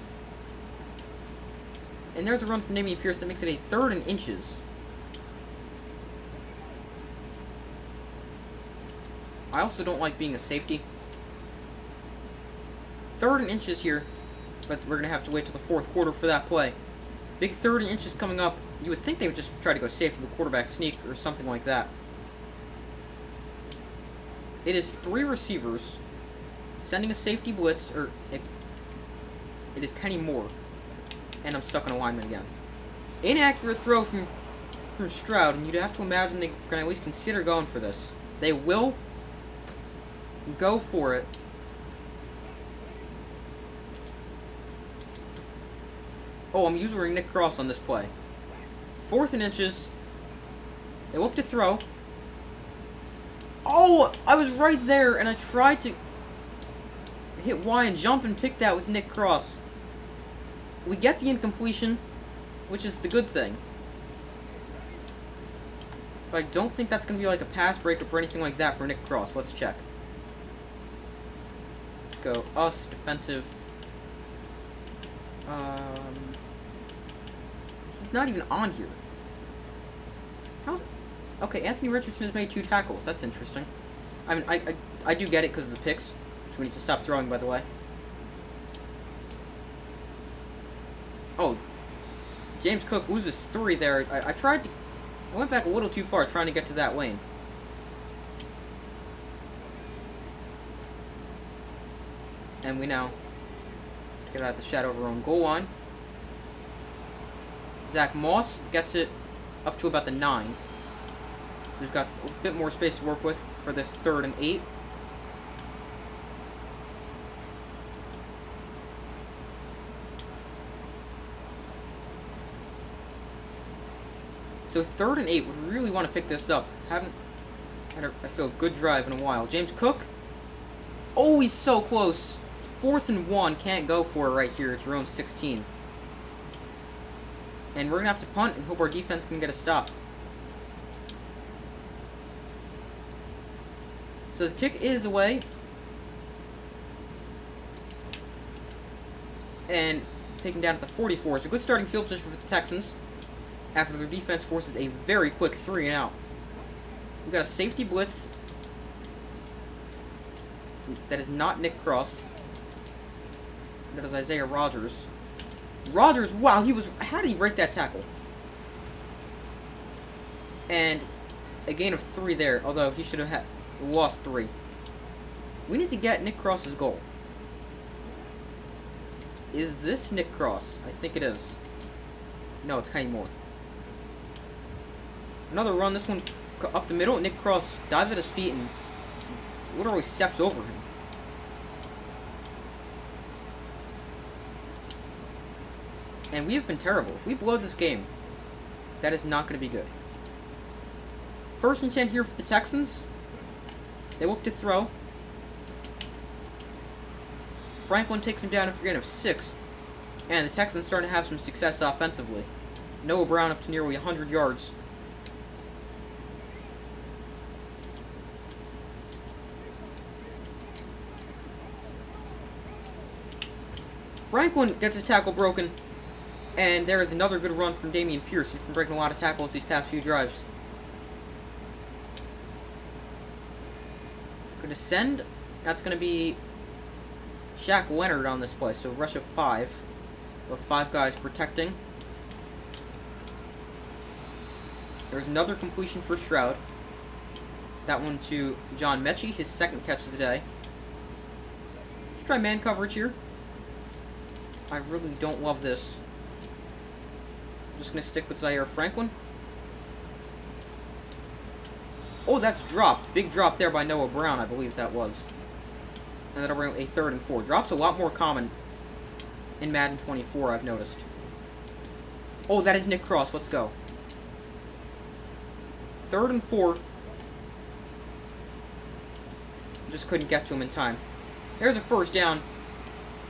And there's a run from Namian Pierce that makes it a 3rd and inches. I also don't like being a safety. 3rd and inches here, but we're going to have to wait till the 4th quarter for that play. Big 3rd and inches coming up. You would think they would just try to go safety with quarterback sneak or something like that. It is 3 receivers sending a safety blitz, or it is Kenny Moore. And I'm stuck on a lineman again. Inaccurate throw from Stroud, and you'd have to imagine they're going to at least consider going for this. They will go for it. Oh, I'm using Nick Cross on this play. 4th and inches. They look to throw. Oh, I was right there, and I tried to hit Y and jump and pick that with Nick Cross. We get the incompletion, which is the good thing. But I don't think that's going to be like a pass breakup or anything like that for Nick Cross. Let's check. Let's go us, defensive. He's not even on here. How's... Okay, Anthony Richardson has made 2 tackles. That's interesting. I mean, I do get it because of the picks, which we need to stop throwing, by the way. Oh, James Cook loses 3 there. I went back a little too far trying to get to that lane. And we now get out of the shadow of our own goal line. Zach Moss gets it up to about the 9. So we've got a bit more space to work with for this 3rd and 8. So 3rd and 8, would really want to pick this up. Haven't had I feel a good drive in a while. James Cook. Oh, he's so close. 4th and 1, can't go for it right here. It's your own 16. And we're going to have to punt and hope our defense can get a stop. So the kick is away. And taken down at the 44. It's a good starting field position for the Texans, after their defense forces a very quick 3 and out. We've got a safety blitz. That is not Nick Cross. That is Isaiah Rodgers. Rodgers, wow, how did he break that tackle? And a gain of 3 there, although he should have lost 3. We need to get Nick Cross's goal. Is this Nick Cross? I think it is. No, it's Kenny Moore. Another run, this one up the middle. Nick Cross dives at his feet and literally steps over him. And we have been terrible. If we blow this game, that is not going to be good. 1st and 10 here for the Texans. They look to throw. Franklin takes him down for a gain of 6. And the Texans starting to have some success offensively. Noah Brown up to nearly 100 yards. Franklin gets his tackle broken. And there is another good run from Dameon Pierce. He's been breaking a lot of tackles these past few drives. Going to send. That's going to be Shaq Leonard on this play. So rush of 5. With 5 guys protecting. There's another completion for Stroud. That one to John Mechie, his 2nd catch of the day. Let's try man coverage here. I really don't love this. I'm just going to stick with Zaire Franklin. Oh, that's dropped. Big drop there by Noah Brown, I believe that was. And that'll bring a 3rd and 4. Drops a lot more common in Madden 24, I've noticed. Oh, that is Nick Cross. Let's go. 3rd and 4. Just couldn't get to him in time. There's a 1st down.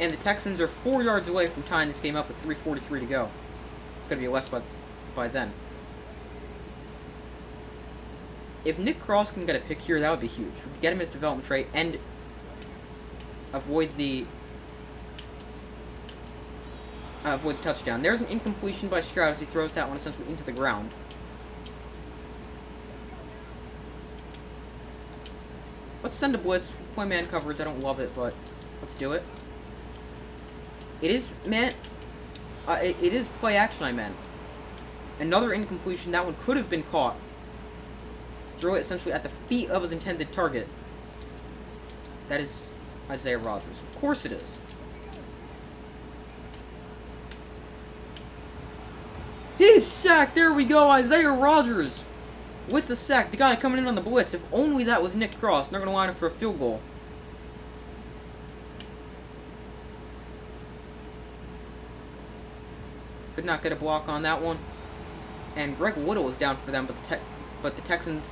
And the Texans are 4 yards away from tying this game up with 3:43 to go. It's going to be less by then. If Nick Cross can get a pick here, that would be huge. We could get him his development trait and avoid the touchdown. There's an incompletion by Stroud as he throws that one essentially into the ground. Let's send a blitz. Play man coverage. I don't love it, but let's do it. It is man. It is play action. I meant. Another incompletion. That one could have been caught. Throw it essentially at the feet of his intended target. That is Isaiah Rodgers. Of course it is. He's sacked. There we go. Isaiah Rodgers with the sack. The guy coming in on the blitz. If only that was Nick Cross. They're going to line up for a field goal. Could not get a block on that one. And Greg Little is down for them, but the Texans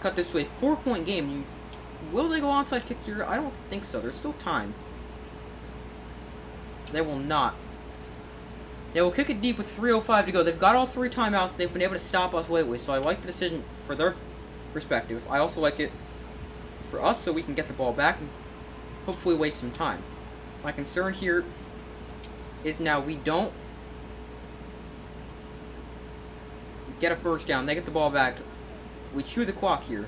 cut this to a 4-point game. Will they go onside kick here? I don't think so. There's still time. They will not. They will kick it deep with 3:05 to go. They've got all 3 timeouts. They've been able to stop us lately, so I like the decision for their perspective. I also like it for us so we can get the ball back and hopefully waste some time. My concern here is now we don't get a 1st down. They get the ball back. We chew the clock here.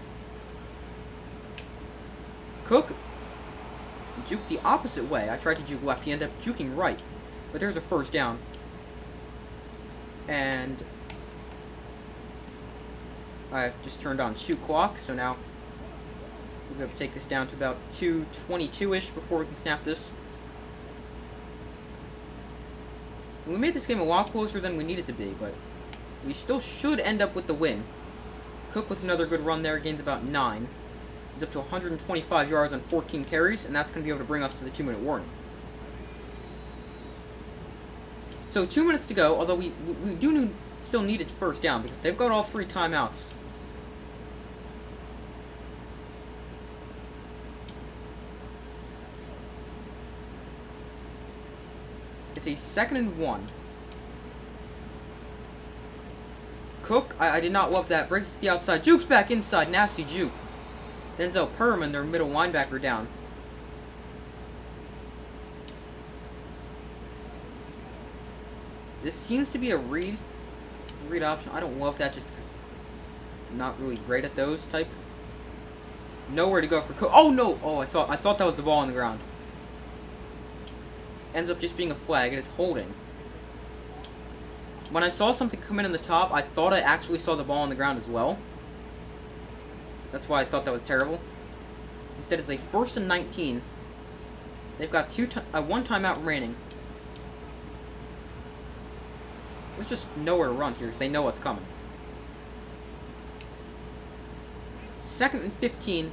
Cook juked the opposite way. I tried to juke left. He ended up juking right. But there's a 1st down. And I've just turned on chew clock. So now we'll be able to take this down to about 2:22-ish before we can snap this. And we made this game a lot closer than we needed to be, but we still should end up with the win. Cook with another good run there, gains about 9. He's up to 125 yards on 14 carries, and that's going to be able to bring us to the 2-minute warning. So 2 minutes to go, although we still need a 1st down because they've got all 3 timeouts. It's a 2nd and 1. Cook, I did not love that. Breaks it to the outside. Juke's back inside. Nasty juke. Denzel Perriman, their middle linebacker, down. This seems to be a read option. I don't love that just because I'm not really great at those type. Nowhere to go for Cook. Oh no! Oh, I thought that was the ball on the ground. Ends up just being a flag. It is holding. When I saw something come in on the top, I thought I actually saw the ball on the ground as well. That's why I thought that was terrible. Instead, it's a 1st and 19. They've got 1 timeout remaining. There's just nowhere to run here because they know what's coming. 2nd and 15.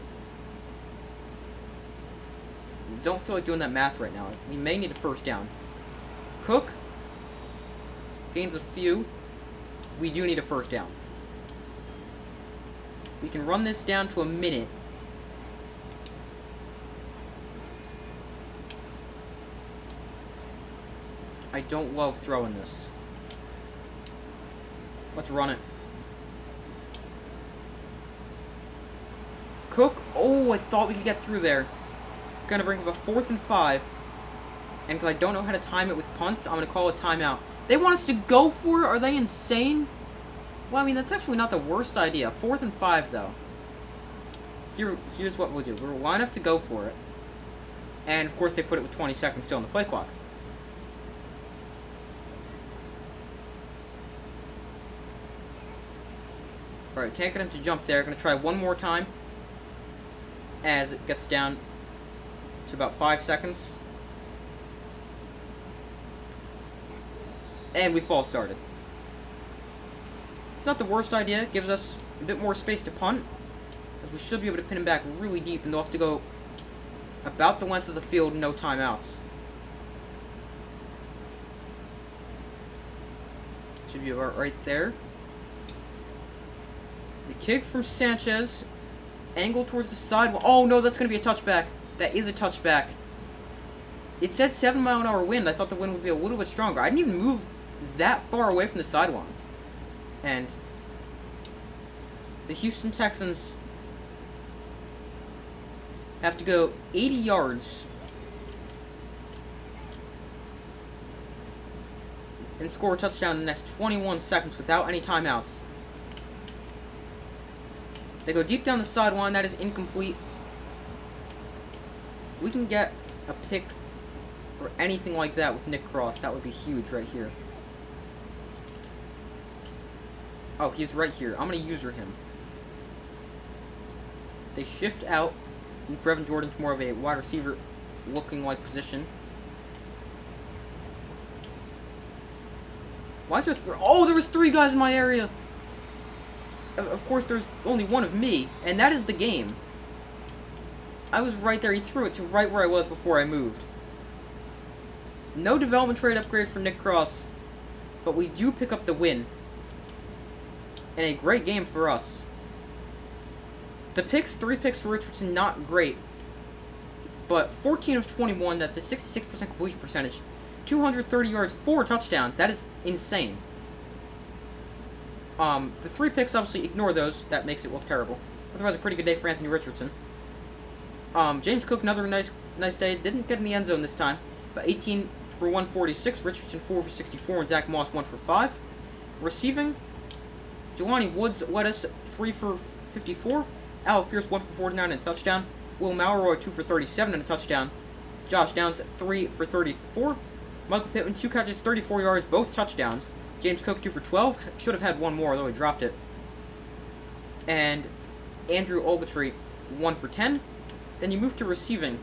Don't feel like doing that math right now. We may need a first down. Cook gains a few. We do need a first down. We can run this down to a minute. I don't love throwing this. Let's run it. Cook. Oh, I thought we could get through there. Gonna bring up a 4th and 5. And because I don't know how to time it with punts, I'm gonna call a timeout. They want us to go for it? Are they insane? Well, I mean, that's actually not the worst idea. 4th and 5, though. Here's what we'll do. We'll line up to go for it. And, of course, they put it with 20 seconds still on the play clock. Alright, can't get him to jump there. Gonna try one more time. As it gets down to about 5 seconds. And we false started. It's not the worst idea. It gives us a bit more space to punt. As we should be able to pin him back really deep, and they'll have to go about the length of the field, no timeouts. Should be about right there. The kick from Sanchez. Angle towards the side. Oh no, that's going to be a touchback. That is a touchback. It said 7-mile-an-hour wind. I thought the wind would be a little bit stronger. I didn't even move that far away from the sideline. And the Houston Texans have to go 80 yards and score a touchdown in the next 21 seconds without any timeouts. They go deep down the sideline. That is incomplete. If we can get a pick or anything like that with Nick Cross, that would be huge right here. Oh, he's right here. I'm going to user him. They shift out. Move Brevin Jordan to more of a wide receiver looking like position. Why is there oh, there was 3 guys in my area. Of course, there's only one of me, and that is the game. I was right there. He threw it to right where I was before I moved. No development trade upgrade for Nick Cross, but we do pick up the win. And a great game for us. The picks, 3 picks for Richardson, not great. But 14 of 21, that's a 66% completion percentage. 230 yards, 4 touchdowns. That is insane. The 3 picks, obviously, ignore those. That makes it look terrible. Otherwise, a pretty good day for Anthony Richardson. James Cook, another nice day. Didn't get in the end zone this time. But 18 for 146. Richardson, 4 for 64. And Zach Moss, 1 for 5. Receiving, Jelani Woods led us 3 for 54. Alec Pierce, 1 for 49 and a touchdown. Will Malroy, 2 for 37 and a touchdown. Josh Downs, 3 for 34. Michael Pittman, 2 catches, 34 yards, both touchdowns. James Cook, 2 for 12. Should have had 1 more, although he dropped it. And Andrew Ogletree, 1 for 10. Then you move to receiving.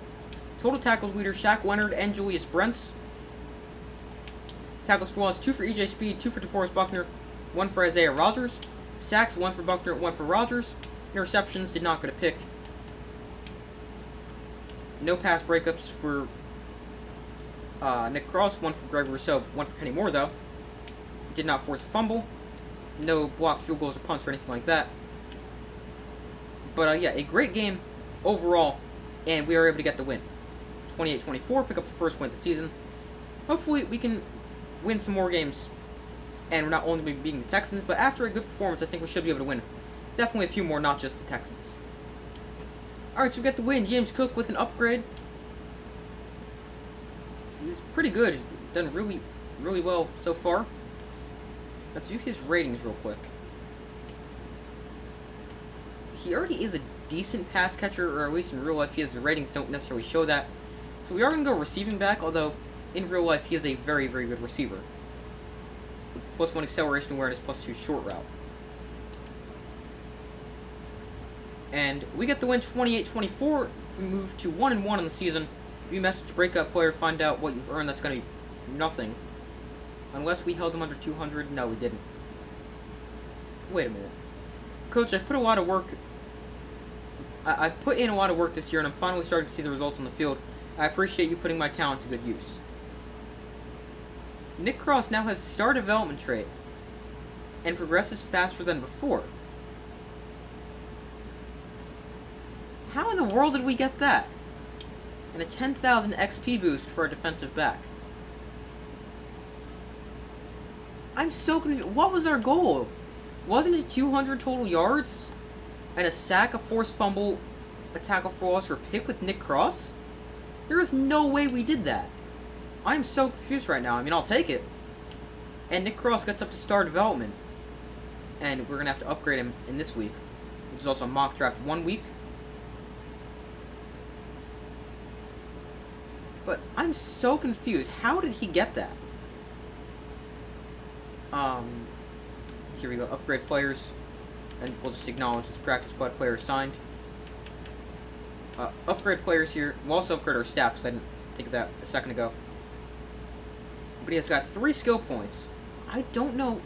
Total tackles leader, Shaq Leonard and Julius Brents. Tackles for loss, 2 for EJ Speed, 2 for DeForest Buckner, 1 for Isaiah Rodgers. Sacks, 1 for Buckner, 1 for Rodgers. Interceptions, did not get a pick. No pass breakups for Nick Cross, 1 for Greg Rousseau, 1 for Kenny Moore, though. Did not force a fumble. No blocked field goals or punts or anything like that. But, yeah, a great game overall, and we are able to get the win. 28-24, pick up the first win of the season. Hopefully, we can win some more games, and we're not only beating the Texans, but after a good performance, I think we should be able to win definitely a few more, not just the Texans. Alright, so we get the win. James Cook with an upgrade. He's pretty good. Done really, really well so far. Let's view his ratings real quick. He already is a decent pass catcher, or at least in real life, his ratings don't necessarily show that. So we are going to go receiving back, although in real life, he is a very, very good receiver. +1 acceleration awareness, +2 short route. And we get the win 28-24. We move to 1-1 on the season. View message breakout player, find out what you've earned. That's going to be nothing. Unless we held them under 200. No, we didn't. Wait a minute. Coach, I've put a lot of work I've put in a lot of work this year, and I'm finally starting to see the results on the field. I appreciate you putting my talent to good use. Nick Cross now has star development trait and progresses faster than before. How in the world did we get that? And a 10,000 XP boost for a defensive back. I'm so confused. What was our goal? Wasn't it 200 total yards? And a sack, a forced fumble, a tackle for loss, or a pick with Nick Cross? There is no way we did that. I'm so confused right now. I mean, I'll take it. And Nick Cross gets up to star development. And we're going to have to upgrade him in this week, which is also mock draft 1 week. But I'm so confused. How did he get that? Here we go. Upgrade players. And we'll just acknowledge this practice squad player signed. Upgrade players here. We'll also upgrade our staff, because I didn't think of that a second ago. But he has got 3 skill points. I don't know.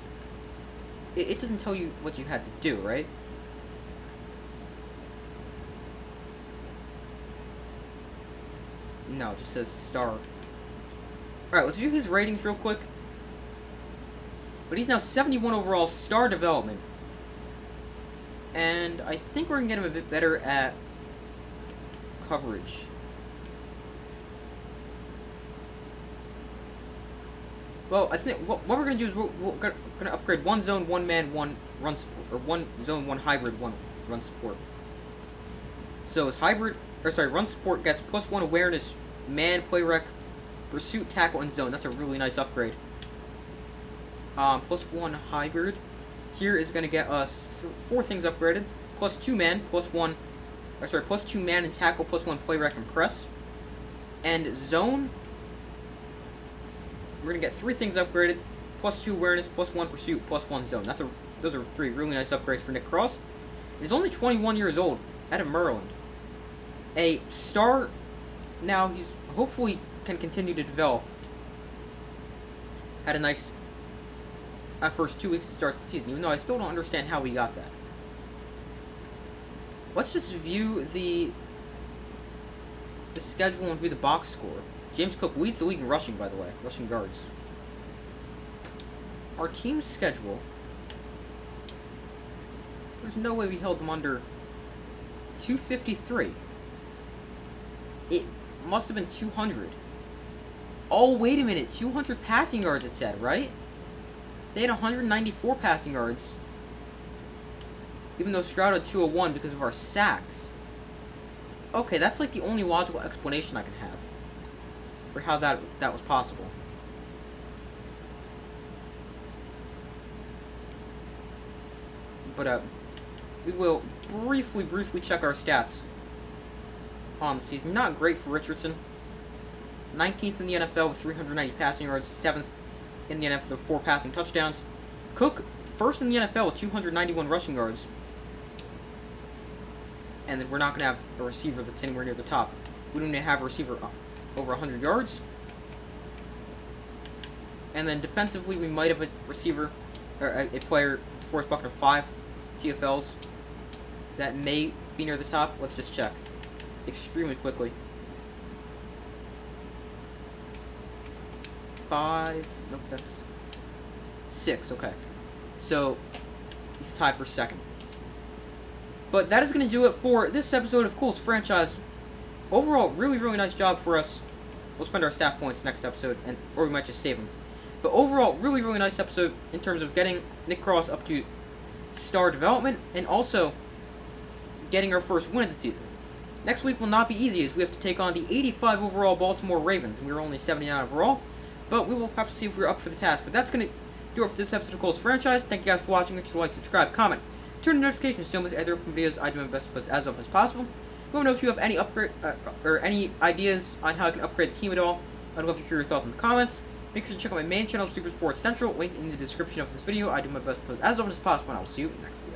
It doesn't tell you what you had to do, right? No, it just says star. Alright, let's view his ratings real quick. But he's now 71 overall, star development. And I think we're going to get him a bit better at coverage. Well, I think what we're going to do is we're going to upgrade 1 zone, 1 man, 1 run support. Or 1 zone, 1 hybrid, 1 run support. So it's hybrid, or sorry, run support gets +1 awareness, man, play rec, pursuit, tackle, and zone. That's a really nice upgrade. +1 hybrid. Here is going to get us 4 things upgraded. +2 man, +1, or sorry, +2 man and tackle, +1 play rec and press. And zone, we're going to get 3 things upgraded. +2 awareness, +1 pursuit, +1 zone. Those are 3 really nice upgrades for Nick Cross. He's only 21 years old, out of Maryland. A star. Now he's hopefully can continue to develop. Had a nice first 2 weeks to start the season, even though I still don't understand how we got that. Let's just view the schedule and view the box score. James Cook leads the league in rushing, by the way, rushing guards. Our team's schedule. There's no way we held them under 253. It must have been 200. Oh, wait a minute. 200 passing yards, it said, right? They had 194 passing yards. Even though Stroud had 201 because of our sacks. Okay, that's like the only logical explanation I can have for how that was possible. But we will briefly check our stats on the season. Not great for Richardson. 19th in the NFL with 390 passing yards, 7th in the NFL with 4 passing touchdowns. Cook, 1st in the NFL with 291 rushing yards. And then we're not going to have a receiver that's anywhere near the top. We don't even have a receiver over 100 yards. And then defensively, we might have a receiver, or a player, DeForest Buckner, 5 TFLs. That may be near the top. Let's just check extremely quickly. 5, nope, that's 6, okay. So, he's tied for 2nd. But that is going to do it for this episode of Colts Franchise. Overall, really nice job for us. We'll spend our staff points next episode, or we might just save them. But overall, really nice episode in terms of getting Nick Cross up to star development, and also getting our first win of the season. Next week will not be easy, as we have to take on the 85 overall Baltimore Ravens, and we were only 79 overall. But we will have to see if we're up for the task. But that's going to do it for this episode of Colts Franchise. Thank you guys for watching. Make sure to like, subscribe, comment, turn on notifications so much as other videos I do my best to post as often as possible. Let me know if you have any upgrade or any ideas on how I can upgrade the team at all. I'd love to hear your thoughts in the comments. Make sure to check out my main channel, Super Sports Central, link in the description of this video. I do my best to post as often as possible, and I will see you in the next video.